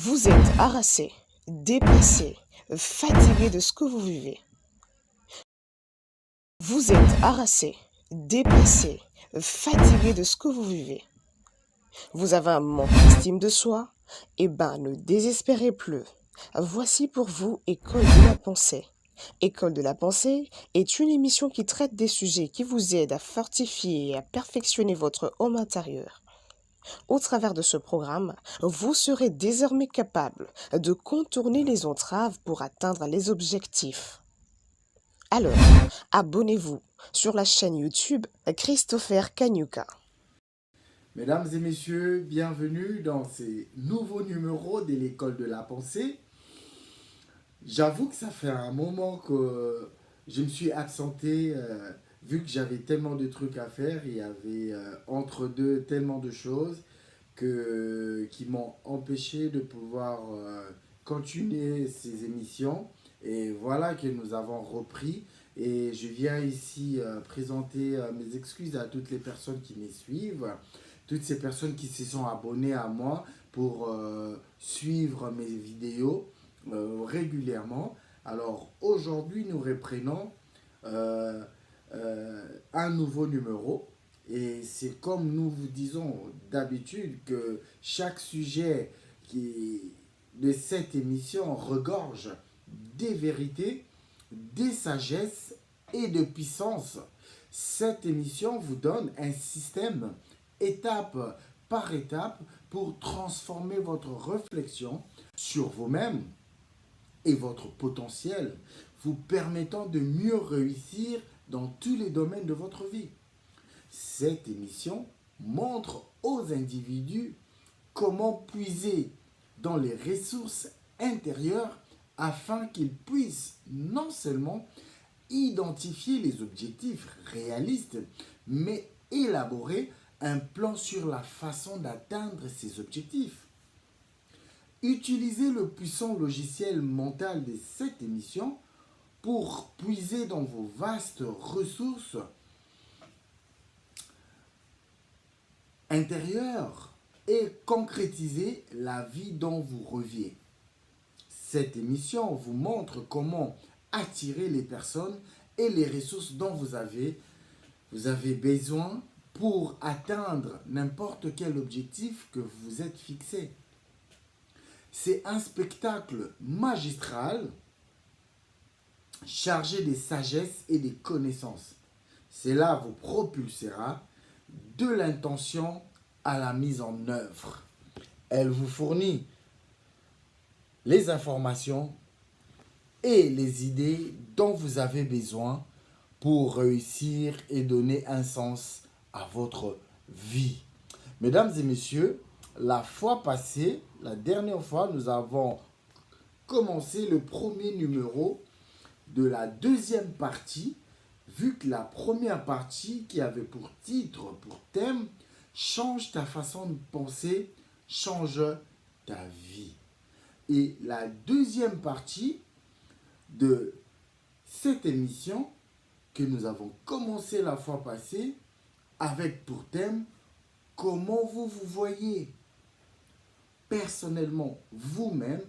Vous êtes harassé, dépassé, fatigué de ce que vous vivez. Vous êtes harassé, dépassé, fatigué de ce que vous vivez. Vous avez un manque d'estime de soi? Eh ben, ne désespérez plus. Voici pour vous École de la pensée. École de la pensée est une émission qui traite des sujets qui vous aident à fortifier et à perfectionner votre homme intérieur. Au travers de ce programme, vous serez désormais capable de contourner les entraves pour atteindre les objectifs. Alors, abonnez-vous sur la chaîne YouTube Christopher Kanyuka. Mesdames et messieurs, bienvenue dans ces nouveaux numéros de l'école de la pensée. J'avoue que ça fait un moment que je me suis absenté, vu que j'avais tellement de trucs à faire. Il y avait entre deux tellement de choses qui m'ont empêché de pouvoir continuer ces émissions. Et voilà que nous avons repris. Et je viens ici présenter mes excuses à toutes les personnes qui me suivent, toutes ces personnes qui se sont abonnées à moi pour suivre mes vidéos régulièrement. Alors aujourd'hui, nous reprenons euh, un nouveau numéro. Et c'est comme nous vous disons d'habitude que chaque sujet de cette émission regorge des vérités, des sagesses et de puissance. Cette émission vous donne un système étape par étape pour transformer votre réflexion sur vous-même et votre potentiel, vous permettant de mieux réussir dans tous les domaines de votre vie. Cette émission montre aux individus comment puiser dans les ressources intérieures afin qu'ils puissent non seulement identifier les objectifs réalistes, mais élaborer un plan sur la façon d'atteindre ces objectifs. Utilisez le puissant logiciel mental de cette émission pour puiser dans vos vastes ressources intérieures et concrétiser la vie dont vous rêviez. Cette émission vous montre comment attirer les personnes et les ressources dont vous avez besoin pour atteindre n'importe quel objectif que vous vous êtes fixé. C'est un spectacle magistral chargé de sagesse et de connaissances. Cela vous propulsera de l'intention à la mise en œuvre. Elle vous fournit les informations et les idées dont vous avez besoin pour réussir et donner un sens à votre vie. Mesdames et messieurs, la fois passée, la dernière fois, nous avons commencé le premier numéro de la deuxième partie, vu que la première partie qui avait pour titre, pour thème, change ta façon de penser, change ta vie. Et la deuxième partie de cette émission que nous avons commencé la fois passée avec pour thème comment vous vous voyez personnellement vous-même,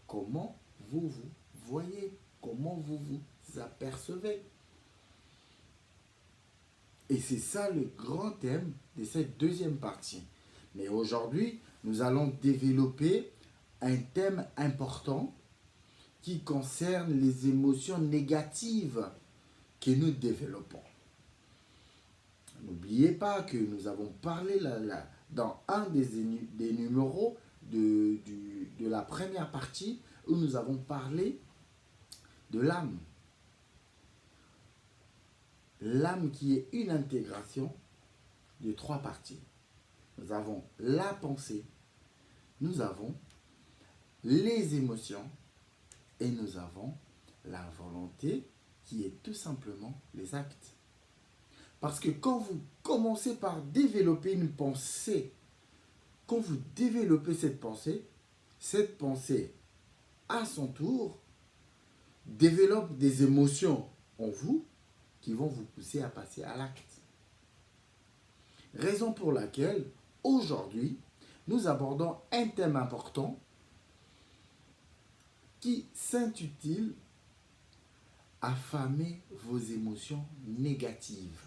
comment vous vous voyez, comment vous vous apercevez. Et c'est ça le grand thème de cette deuxième partie. Mais aujourd'hui, nous allons développer un thème important qui concerne les émotions négatives que nous développons. N'oubliez pas que nous avons parlé dans un des numéros de la première partie où nous avons parlé de l'âme. L'âme qui est une intégration de trois parties. Nous avons la pensée, nous avons les émotions et nous avons la volonté qui est tout simplement les actes. Parce que quand vous commencez par développer une pensée, quand vous développez cette pensée, à son tour, développe des émotions en vous qui vont vous pousser à passer à l'acte. Raison pour laquelle, aujourd'hui, nous abordons un thème important qui s'intitule Affamer vos émotions négatives.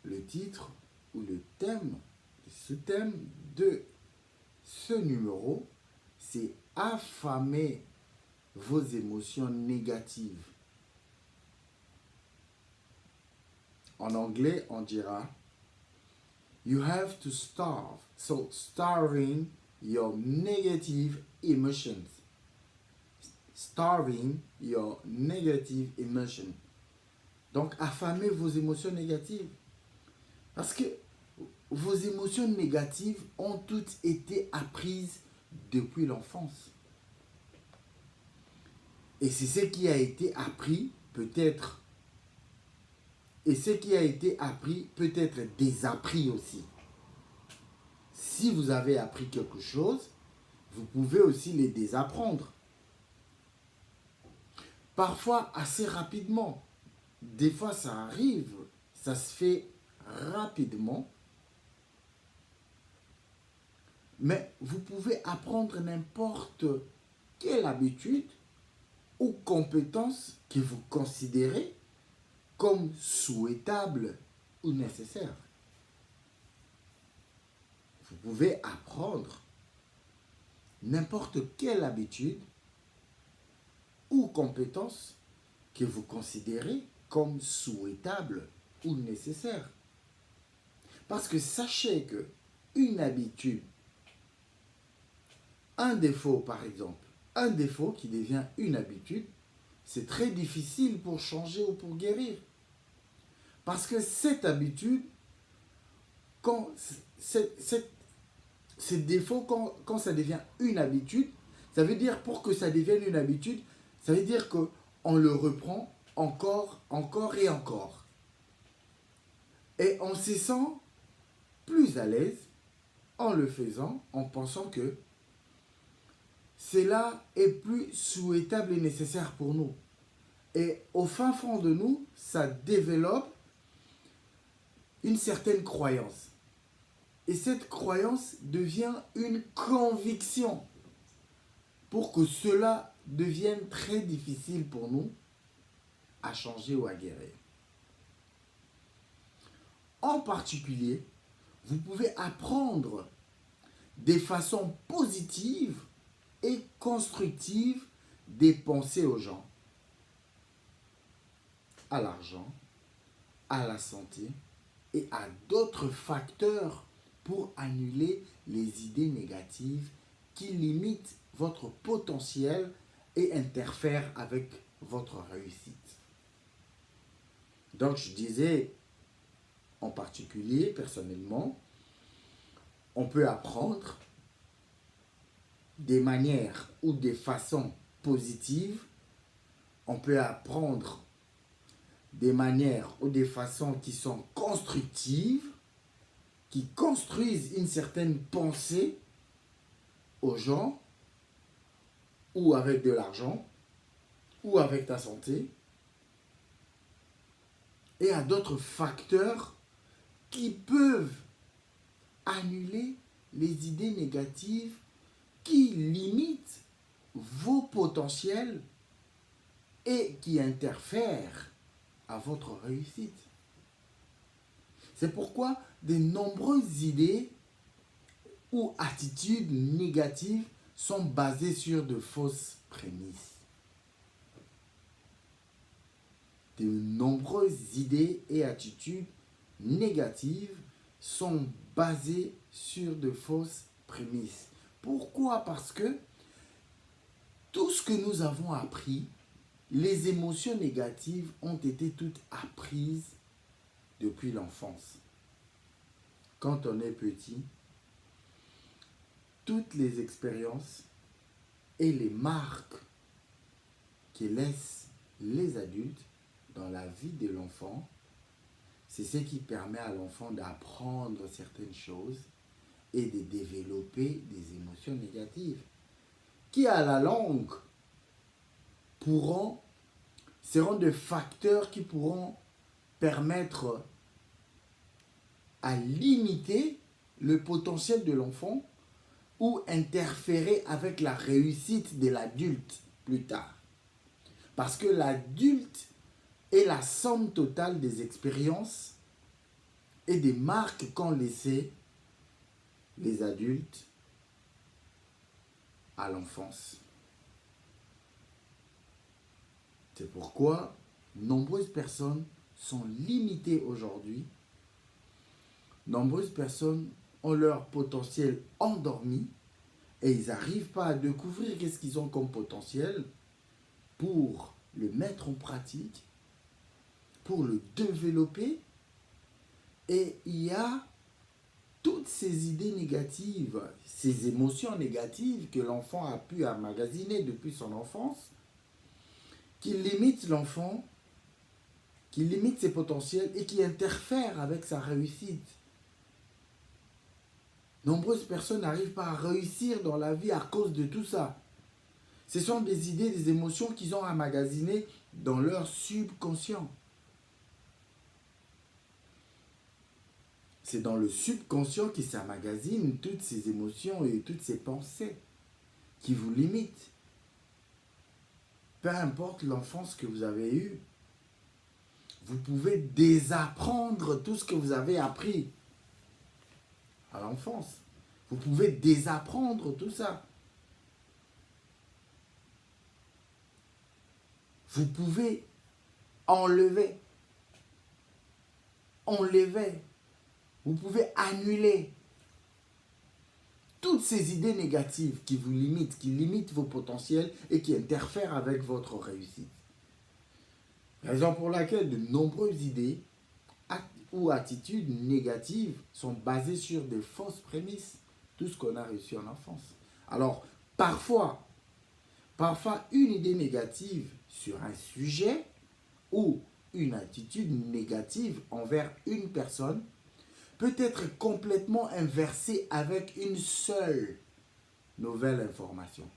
Le titre ou le thème, de ce numéro, c'est Affamer vos émotions négatives. En anglais, on dira You have to starve. So, starving your negative emotions. Starving your negative emotion. Donc, affamer vos émotions négatives. Parce que vos émotions négatives ont toutes été apprises depuis l'enfance. Et c'est ce qui a été appris, peut-être. Et ce qui a été appris peut être désappris aussi. Si vous avez appris quelque chose, vous pouvez aussi les désapprendre. Parfois assez rapidement. Des fois ça arrive, ça se fait rapidement. Mais vous pouvez apprendre n'importe quelle habitude ou compétence que vous considérez comme souhaitable ou nécessaire. Vous pouvez apprendre n'importe quelle habitude ou compétence que vous considérez comme souhaitable ou nécessaire. Parce que sachez que une habitude, un défaut par exemple, un défaut qui devient une habitude, c'est très difficile pour changer ou pour guérir. Parce que cette habitude, quand ces défauts, quand ça devient une habitude, ça veut dire pour que ça devienne une habitude, ça veut dire qu'on le reprend encore et encore. Et on se sent plus à l'aise en le faisant, en pensant que cela est plus souhaitable et nécessaire pour nous. Et au fin fond de nous, ça développe une certaine croyance. Et cette croyance devient une conviction pour que cela devienne très difficile pour nous à changer ou à guérir. En particulier, vous pouvez apprendre des façons positives et constructives de penser aux gens, à l'argent, à la santé et à d'autres facteurs pour annuler les idées négatives qui limitent votre potentiel et interfèrent avec votre réussite. Donc je disais, en particulier, personnellement, on peut apprendre des manières ou des façons positives, on peut apprendre des manières ou des façons qui sont constructives, qui construisent une certaine pensée aux gens, ou avec de l'argent, ou avec ta santé, et à d'autres facteurs qui peuvent annuler les idées négatives qui limitent vos potentiels et qui interfèrent à votre réussite. C'est pourquoi de nombreuses idées ou attitudes négatives sont basées sur de fausses prémices. De nombreuses idées et attitudes négatives sont basées sur de fausses prémices. Pourquoi? Parce que tout ce que nous avons appris, les émotions négatives ont été toutes apprises depuis l'enfance. Quand on est petit, toutes les expériences et les marques que laissent les adultes dans la vie de l'enfant, c'est ce qui permet à l'enfant d'apprendre certaines choses et de développer des émotions négatives qui, à la longue, seront des facteurs qui pourront permettre à limiter le potentiel de l'enfant ou interférer avec la réussite de l'adulte plus tard. Parce que l'adulte est la somme totale des expériences et des marques qu'ont laissées les adultes à l'enfance. C'est pourquoi nombreuses personnes sont limitées aujourd'hui. Nombreuses personnes ont leur potentiel endormi et ils n'arrivent pas à découvrir qu'est-ce qu'ils ont comme potentiel pour le mettre en pratique, pour le développer. Et il y a toutes ces idées négatives, ces émotions négatives que l'enfant a pu emmagasiner depuis son enfance, qui limitent l'enfant, qui limitent ses potentiels et qui interfèrent avec sa réussite. Nombreuses personnes n'arrivent pas à réussir dans la vie à cause de tout ça. Ce sont des idées, des émotions qu'ils ont emmagasinées dans leur subconscient. C'est dans le subconscient qui s'emmagasinent toutes ces émotions et toutes ces pensées qui vous limitent. Peu importe l'enfance que vous avez eue, vous pouvez désapprendre tout ce que vous avez appris à l'enfance. Vous pouvez désapprendre tout ça. Vous pouvez enlever. Vous pouvez annuler toutes ces idées négatives qui vous limitent, qui limitent vos potentiels et qui interfèrent avec votre réussite. Raison pour laquelle de nombreuses idées ou attitudes négatives sont basées sur des fausses prémices, tout ce qu'on a reçu en enfance. Alors, parfois, une idée négative sur un sujet ou une attitude négative envers une personne peut être complètement inversée avec une seule nouvelle information.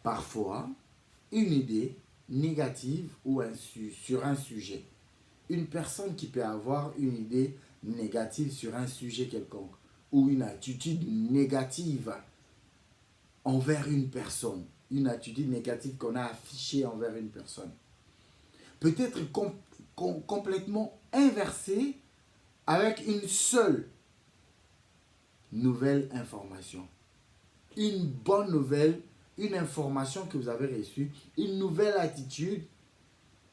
Parfois, une idée négative ou sur un sujet. Une personne qui peut avoir une idée négative sur un sujet quelconque ou une attitude négative envers une personne, une attitude négative qu'on a affichée envers une personne, peut être complètement inversée avec une seule nouvelle information. Une bonne nouvelle, une information que vous avez reçue, une nouvelle attitude,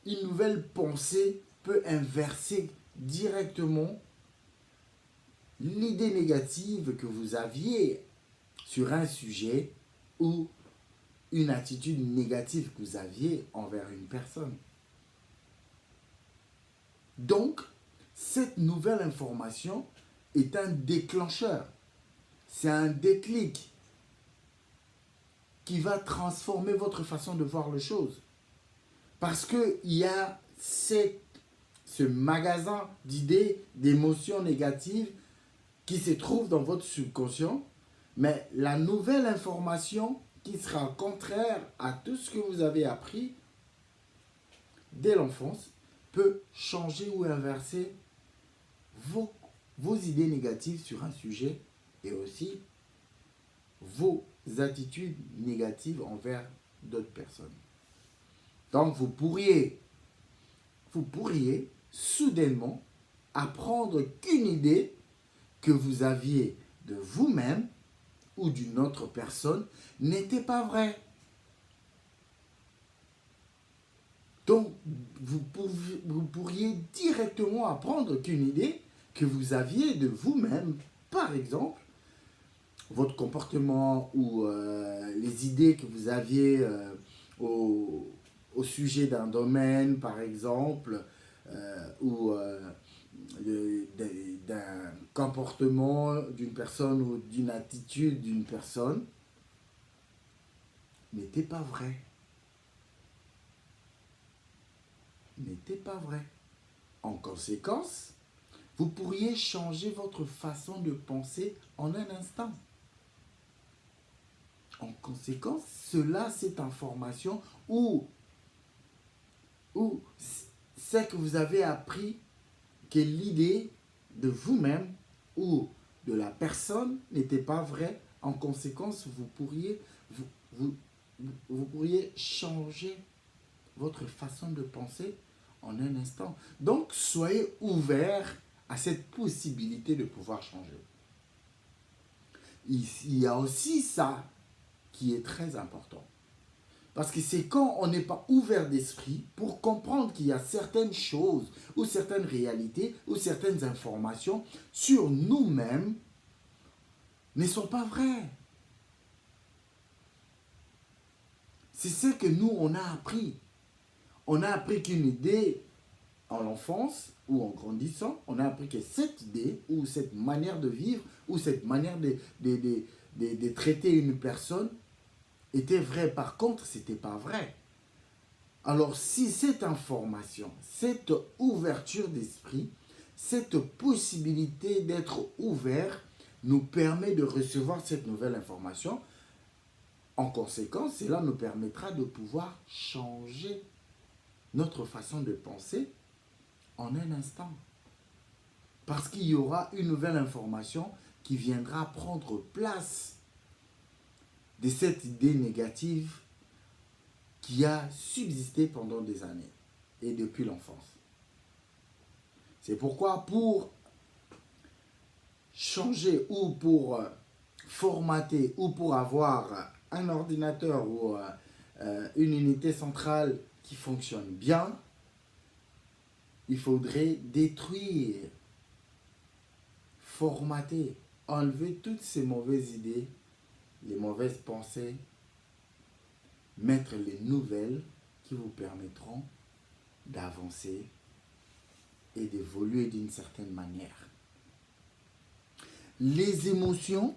une nouvelle pensée peut inverser directement l'idée négative que vous aviez sur un sujet ou une attitude négative que vous aviez envers une personne. Donc, cette nouvelle information est un déclencheur. C'est un déclic qui va transformer votre façon de voir les choses. Parce qu'il y a ce magasin d'idées, d'émotions négatives qui se trouve dans votre subconscient, mais la nouvelle information qui sera contraire à tout ce que vous avez appris dès l'enfance peut changer ou inverser vos idées négatives sur un sujet et aussi vos attitudes négatives envers d'autres personnes. Donc vous pourriez soudainement apprendre qu'une idée que vous aviez de vous-même ou d'une autre personne n'était pas vraie. Donc, vous pourriez directement apprendre qu'une idée que vous aviez de vous-même, par exemple, votre comportement ou les idées que vous aviez au sujet d'un domaine, par exemple, ou d'un comportement d'une personne ou d'une attitude d'une personne, n'était pas vrai. N'était pas vrai. En conséquence, vous pourriez changer votre façon de penser en un instant. En conséquence, cette information ou c'est que vous avez appris que l'idée de vous-même ou de la personne n'était pas vrai. En conséquence, vous pourriez changer votre façon de penser en un instant. Donc, soyez ouverts à cette possibilité de pouvoir changer. Il y a aussi ça qui est très important. Parce que c'est quand on n'est pas ouvert d'esprit pour comprendre qu'il y a certaines choses ou certaines réalités ou certaines informations sur nous-mêmes ne sont pas vraies. C'est ce que nous, on a appris. On a appris qu'une idée en l'enfance ou en grandissant, on a appris que cette idée ou cette manière de vivre ou cette manière de traiter une personne était vraie. Par contre, ce n'était pas vrai. Alors, si cette information, cette ouverture d'esprit, cette possibilité d'être ouvert nous permet de recevoir cette nouvelle information, en conséquence, cela nous permettra de pouvoir changer notre façon de penser en un instant. Parce qu'il y aura une nouvelle information qui viendra prendre place de cette idée négative qui a subsisté pendant des années et depuis l'enfance. C'est pourquoi pour changer ou pour formater ou pour avoir un ordinateur ou une unité centrale qui fonctionne bien, il faudrait détruire, formater, enlever toutes ces mauvaises idées, les mauvaises pensées, mettre les nouvelles qui vous permettront d'avancer et d'évoluer d'une certaine manière. Les émotions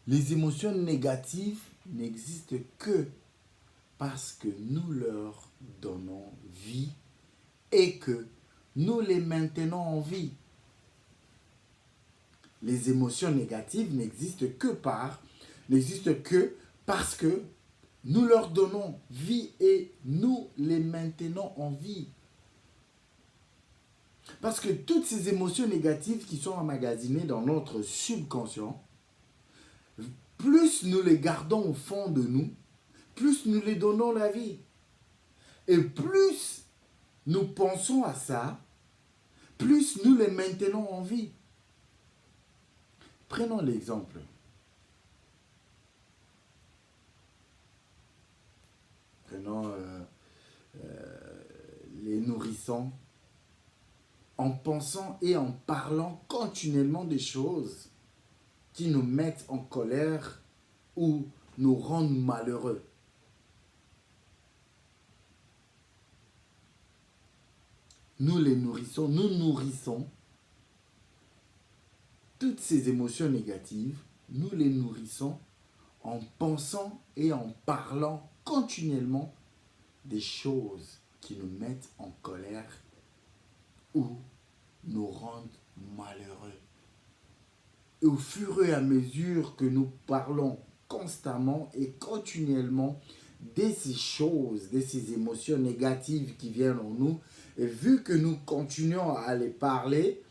négatives n'existent que parce que nous leur donnons vie et que nous les maintenons en vie. Les émotions négatives n'existent que parce que nous leur donnons vie et nous les maintenons en vie. Parce que toutes ces émotions négatives qui sont emmagasinées dans notre subconscient, plus nous les gardons au fond de nous, plus nous les donnons la vie. Et plus nous pensons à ça, plus nous les maintenons en vie. Prenons l'exemple. Prenons les nourrissons. En pensant et en parlant continuellement des choses qui nous mettent en colère ou nous rendent malheureux. Nous les nourrissons, nous nourrissons toutes ces émotions négatives, nous les nourrissons en pensant et en parlant continuellement des choses qui nous mettent en colère ou nous rendent malheureux. Et au fur et à mesure que nous parlons constamment et continuellement de ces choses, de ces émotions négatives qui viennent en nous, et vu que nous continuons à les parler,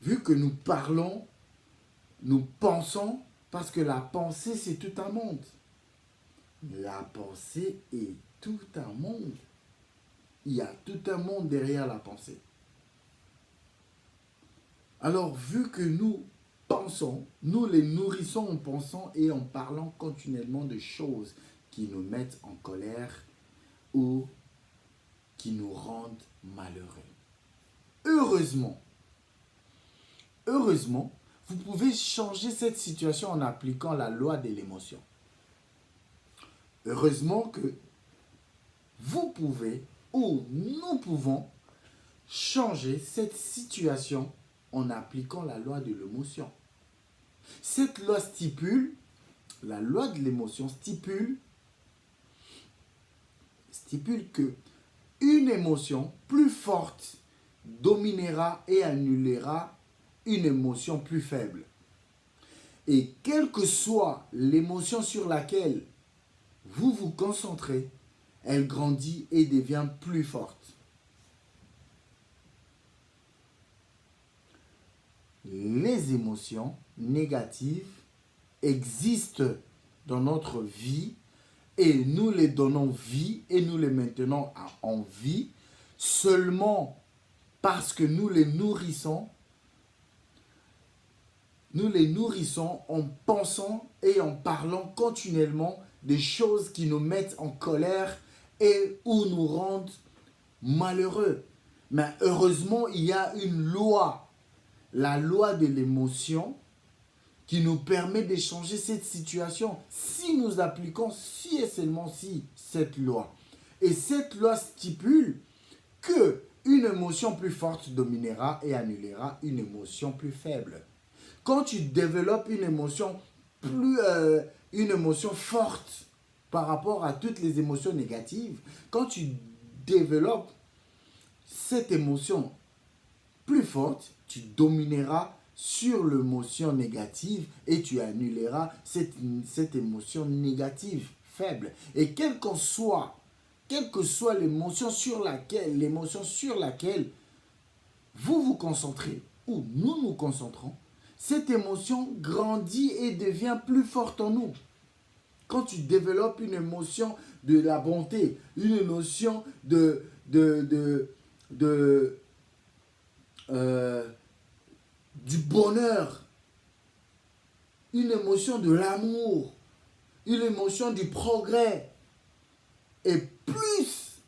vu que nous parlons, nous pensons, parce que la pensée c'est tout un monde. La pensée est tout un monde. Il y a tout un monde derrière la pensée. Alors, vu que nous pensons, nous les nourrissons en pensant et en parlant continuellement de choses qui nous mettent en colère ou qui nous rendent malheureux. Heureusement, vous pouvez changer cette situation en appliquant la loi de l'émotion. Heureusement que vous pouvez ou nous pouvons changer cette situation en appliquant la loi de l'émotion. Cette loi stipule, la loi de l'émotion stipule que une émotion plus forte dominera et annulera une émotion plus faible. Et quelle que soit l'émotion sur laquelle vous vous concentrez, elle grandit et devient plus forte. les émotions négatives existent dans notre vie et nous les donnons vie et nous les maintenons en vie seulement parce que nous les nourrissons en pensant et en parlant continuellement des choses qui nous mettent en colère et ou nous rendent malheureux. Mais heureusement, il y a une loi, la loi de l'émotion, qui nous permet de changer cette situation si nous appliquons si et seulement si cette loi. Et cette loi stipule que une émotion plus forte dominera et annulera une émotion plus faible. Quand tu développes une émotion forte par rapport à toutes les émotions négatives, quand tu développes cette émotion plus forte, tu domineras sur l'émotion négative et tu annuleras cette émotion négative faible. Et quelle que soit l'émotion sur laquelle vous vous concentrez ou nous nous concentrons, cette émotion grandit et devient plus forte en nous. Quand tu développes une émotion de la bonté, une émotion du bonheur, une émotion de l'amour, une émotion du progrès, et plus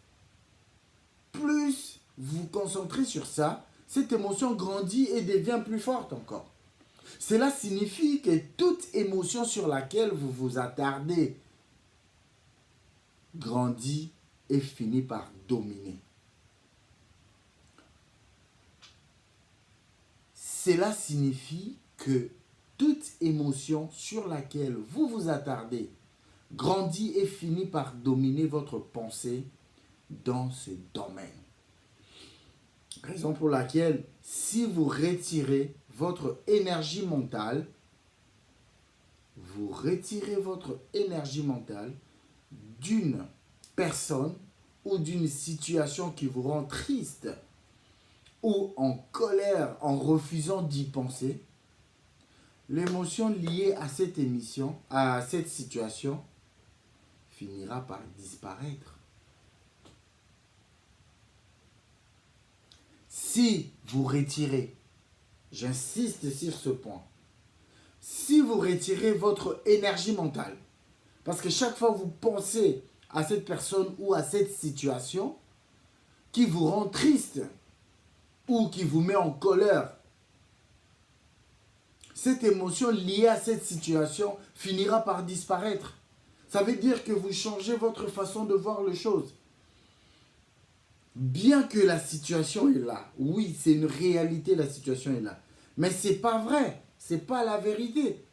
vous vous concentrez sur ça, cette émotion grandit et devient plus forte encore. Cela signifie que toute émotion sur laquelle vous vous attardez grandit et finit par dominer. Cela signifie que toute émotion sur laquelle vous vous attardez grandit et finit par dominer votre pensée dans ce domaine. Raison pour laquelle, si vous retirez votre énergie mentale, d'une personne ou d'une situation qui vous rend triste ou en colère en refusant d'y penser, l'émotion liée à cette situation, finira par disparaître. Si vous retirez, j'insiste sur ce point, si vous retirez votre énergie mentale, parce que chaque fois que vous pensez à cette personne ou à cette situation qui vous rend triste ou qui vous met en colère, cette émotion liée à cette situation finira par disparaître. Ça veut dire que vous changez votre façon de voir les choses. Bien que la situation est là, oui, c'est une réalité, la situation est là. Mais ce n'est pas vrai, ce n'est pas la vérité.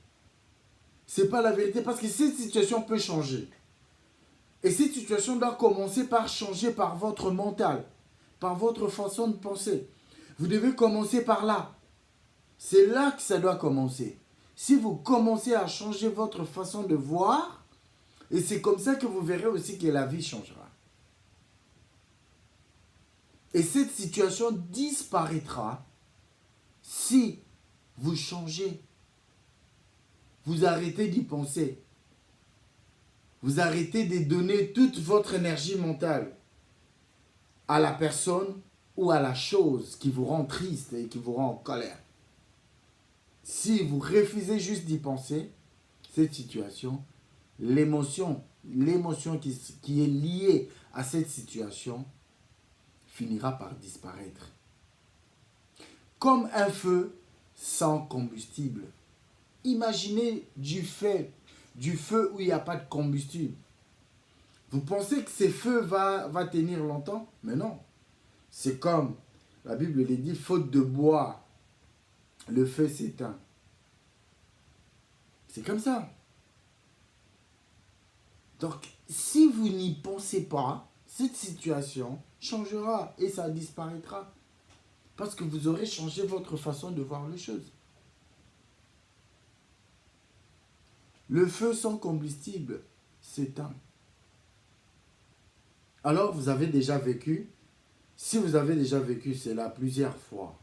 Ce n'est pas la vérité parce que cette situation peut changer. Et cette situation doit commencer par changer par votre mental, par votre façon de penser. Vous devez commencer par là. C'est là que ça doit commencer. Si vous commencez à changer votre façon de voir, et c'est comme ça que vous verrez aussi que la vie changera. Et cette situation disparaîtra si vous changez. Vous arrêtez d'y penser. Vous arrêtez de donner toute votre énergie mentale à la personne ou à la chose qui vous rend triste et qui vous rend en colère. Si vous refusez juste d'y penser, cette situation, l'émotion qui est liée à cette situation finira par disparaître. Comme un feu sans combustible. Imaginez du feu où il n'y a pas de combustible. Vous pensez que ce feu va tenir longtemps? Mais non. C'est comme la Bible le dit, faute de bois, le feu s'éteint. C'est comme ça. Donc, si vous n'y pensez pas, cette situation changera et ça disparaîtra. Parce que vous aurez changé votre façon de voir les choses. Le feu sans combustible s'éteint. Alors, vous avez déjà vécu, si vous avez déjà vécu cela plusieurs fois,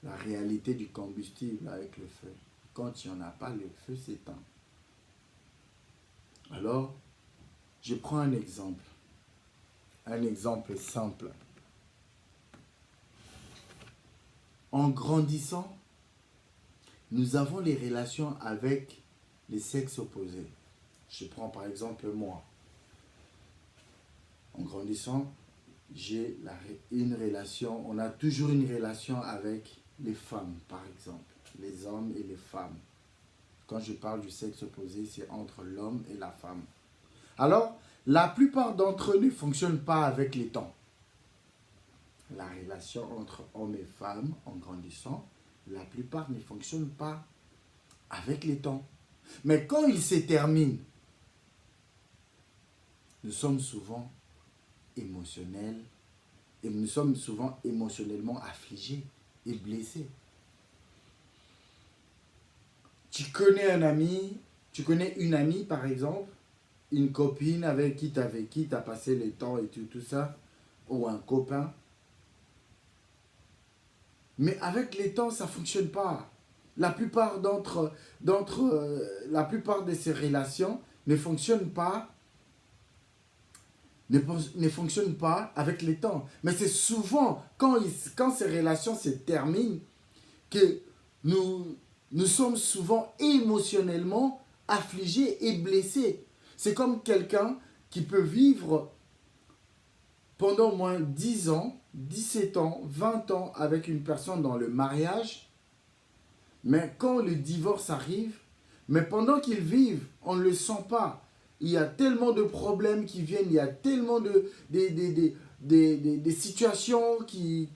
la réalité du combustible avec le feu. Quand il n'y en a pas, le feu s'éteint. Alors, je prends un exemple simple. En grandissant, nous avons les relations avec les sexes opposés. Je prends par exemple moi. En grandissant, une relation, on a toujours une relation avec les femmes, par exemple, les hommes et les femmes. Quand je parle du sexe opposé, c'est entre l'homme et la femme. Alors, la plupart d'entre eux ne fonctionnent pas avec les temps. La relation entre hommes et femmes, en grandissant, la plupart ne fonctionnent pas avec les temps. Mais quand ils se terminent, nous sommes souvent émotionnels et nous sommes souvent émotionnellement affligés et blessés. Tu connais une amie par exemple, une copine avec qui tu as passé le temps et tout ça, ou un copain. Mais avec les temps, ça ne fonctionne pas. La plupart de ces relations ne fonctionnent pas avec les temps. Mais c'est souvent quand ces relations se terminent que nous sommes souvent émotionnellement affligés et blessés. C'est comme quelqu'un qui peut vivre pendant au moins 10 ans, 17 ans, 20 ans avec une personne dans le mariage, mais quand le divorce arrive, mais pendant qu'ils vivent, on ne le sent pas. Il y a tellement de problèmes qui viennent, il y a tellement de situations qui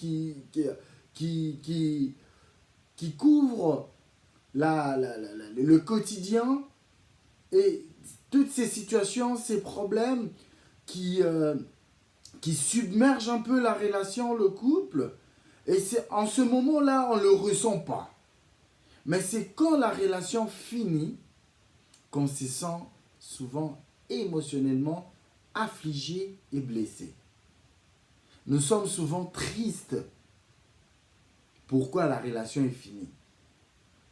couvrent le quotidien, et toutes ces situations, ces problèmes qui submergent un peu la relation, le couple, et c'est en ce moment-là, on ne le ressent pas. Mais c'est quand la relation finit qu'on se sent souvent émotionnellement affligé et blessé. Nous sommes souvent tristes. Pourquoi la relation est finie?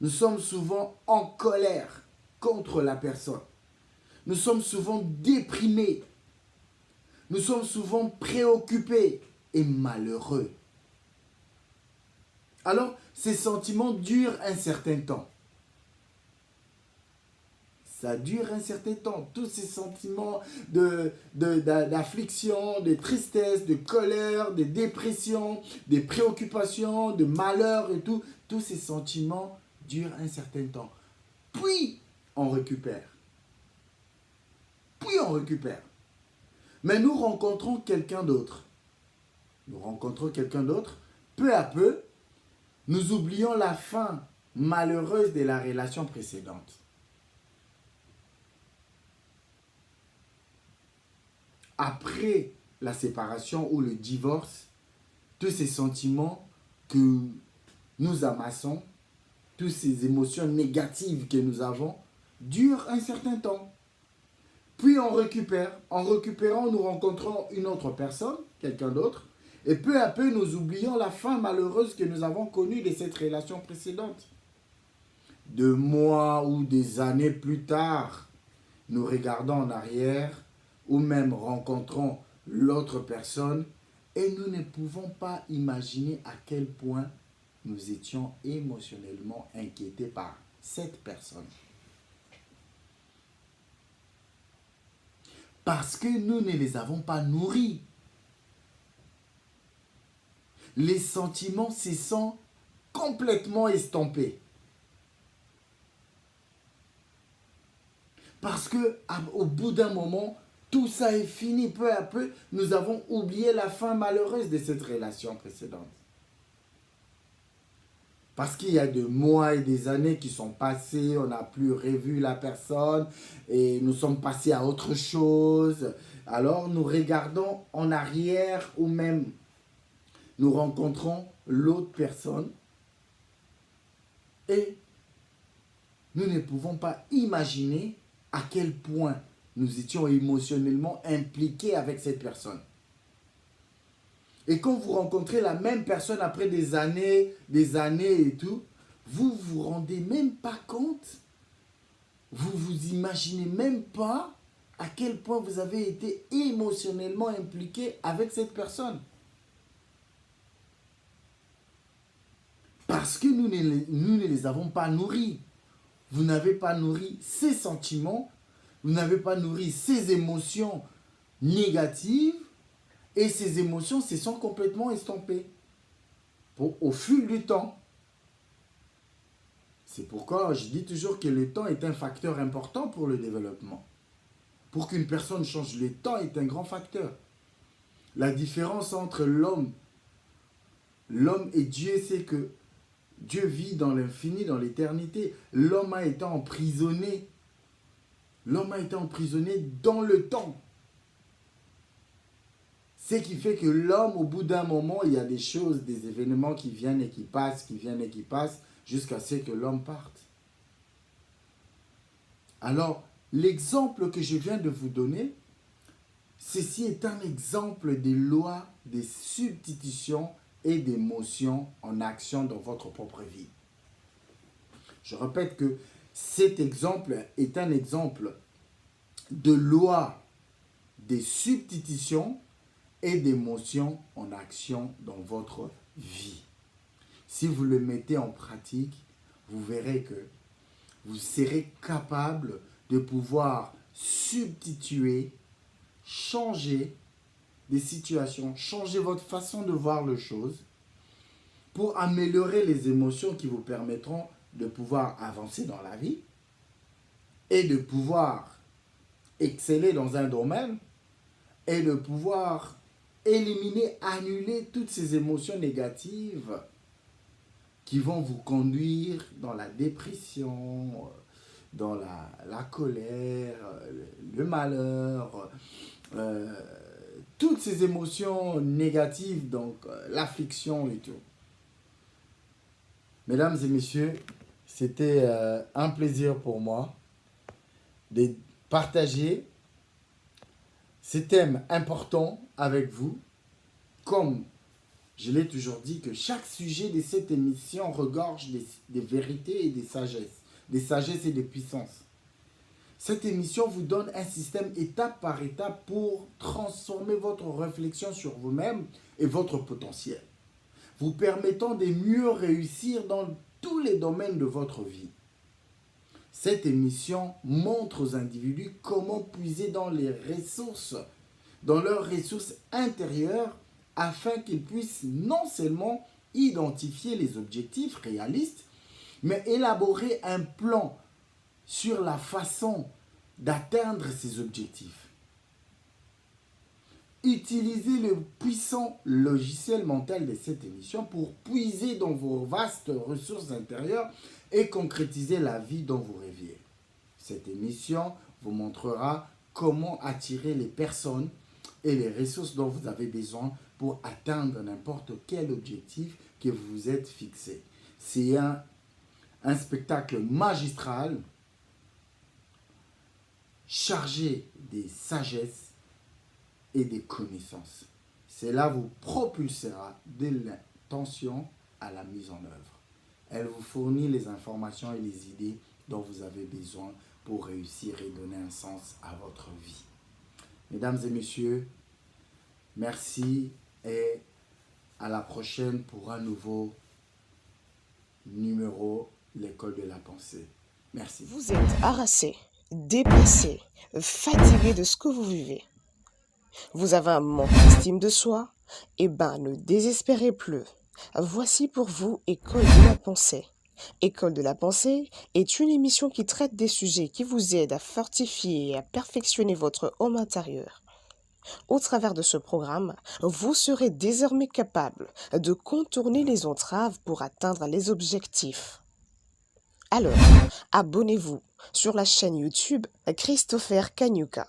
Nous sommes souvent en colère contre la personne. Nous sommes souvent déprimés. Nous sommes souvent préoccupés et malheureux. Alors, ces sentiments durent un certain temps. Ça dure un certain temps. Tous ces sentiments d'affliction, de tristesse, de colère, de dépression, de préoccupation, de malheur et tout, tous ces sentiments durent un certain temps. Puis, on récupère. Mais nous rencontrons quelqu'un d'autre. Peu à peu, nous oublions la fin malheureuse de la relation précédente. Après la séparation ou le divorce, tous ces sentiments que nous amassons, toutes ces émotions négatives que nous avons, durent un certain temps. Puis on récupère. En récupérant, nous rencontrons une autre personne, quelqu'un d'autre, et peu à peu, nous oublions la fin malheureuse que nous avons connue de cette relation précédente. 2 mois ou des années plus tard, nous regardons en arrière ou même rencontrons l'autre personne et nous ne pouvons pas imaginer à quel point nous étions émotionnellement inquiétés par cette personne. Parce que nous ne les avons pas nourris. Les sentiments se sont complètement estompés. Parce qu'au bout d'un moment, tout ça est fini. Peu à peu, nous avons oublié la fin malheureuse de cette relation précédente. Parce qu'il y a des mois et des années qui sont passés, on n'a plus revu la personne et nous sommes passés à autre chose. Alors nous regardons en arrière ou même nous rencontrons l'autre personne et nous ne pouvons pas imaginer à quel point nous étions émotionnellement impliqués avec cette personne. Et quand vous rencontrez la même personne après des années et tout, vous vous rendez même pas compte, vous vous imaginez même pas à quel point vous avez été émotionnellement impliqué avec cette personne. Parce que nous ne les avons pas nourris. Vous n'avez pas nourri ces sentiments, vous n'avez pas nourri ces émotions négatives, et ces émotions se sont complètement estompées au fil du temps. C'est pourquoi je dis toujours que le temps est un facteur important pour le développement. Pour qu'une personne change, le temps est un grand facteur. La différence entre l'homme et Dieu, c'est que Dieu vit dans l'infini, dans l'éternité. L'homme a été emprisonné. L'homme a été emprisonné dans le temps. Ce qui fait que l'homme, au bout d'un moment, il y a des choses, des événements qui viennent et qui passent, jusqu'à ce que l'homme parte. Alors, l'exemple que je viens de vous donner, ceci est un exemple des lois, des substitutions et des motions en action dans votre propre vie. Je répète que cet exemple est un exemple de loi des substitutions et des motions en action dans votre vie. Si vous le mettez en pratique, vous verrez que vous serez capable de pouvoir substituer, changer des situations, changer votre façon de voir les choses pour améliorer les émotions qui vous permettront de pouvoir avancer dans la vie et de pouvoir exceller dans un domaine et de pouvoir éliminer, annuler toutes ces émotions négatives qui vont vous conduire dans la dépression, dans la colère, le malheur, toutes ces émotions négatives, donc l'affliction et tout. Mesdames et messieurs, c'était un plaisir pour moi de partager ces thèmes importants avec vous. Comme je l'ai toujours dit, que chaque sujet de cette émission regorge des vérités et des sagesses et des puissances. Cette émission vous donne un système étape par étape pour transformer votre réflexion sur vous-même et votre potentiel, vous permettant de mieux réussir dans tous les domaines de votre vie. Cette émission montre aux individus comment puiser dans leurs ressources intérieures afin qu'ils puissent non seulement identifier les objectifs réalistes, mais élaborer un plan sur la façon d'atteindre ces objectifs. Utilisez le puissant logiciel mental de cette émission pour puiser dans vos vastes ressources intérieures et concrétiser la vie dont vous rêviez. Cette émission vous montrera comment attirer les personnes et les ressources dont vous avez besoin pour atteindre n'importe quel objectif que vous vous êtes fixé. C'est un spectacle magistral chargé des sagesses et des connaissances. Cela vous propulsera de l'intention à la mise en œuvre. Elle vous fournit les informations et les idées dont vous avez besoin pour réussir et donner un sens à votre vie. Mesdames et messieurs, merci et à la prochaine pour un nouveau numéro, l'école de la pensée. Merci. Vous êtes harassé, dépassé, fatigué de ce que vous vivez. Vous avez un manque d'estime de soi? Eh ben, ne désespérez plus. Voici pour vous École de la pensée. École de la pensée est une émission qui traite des sujets qui vous aident à fortifier et à perfectionner votre homme intérieur. Au travers de ce programme, vous serez désormais capable de contourner les entraves pour atteindre les objectifs. Alors, abonnez-vous sur la chaîne YouTube Christopher Kanyuka.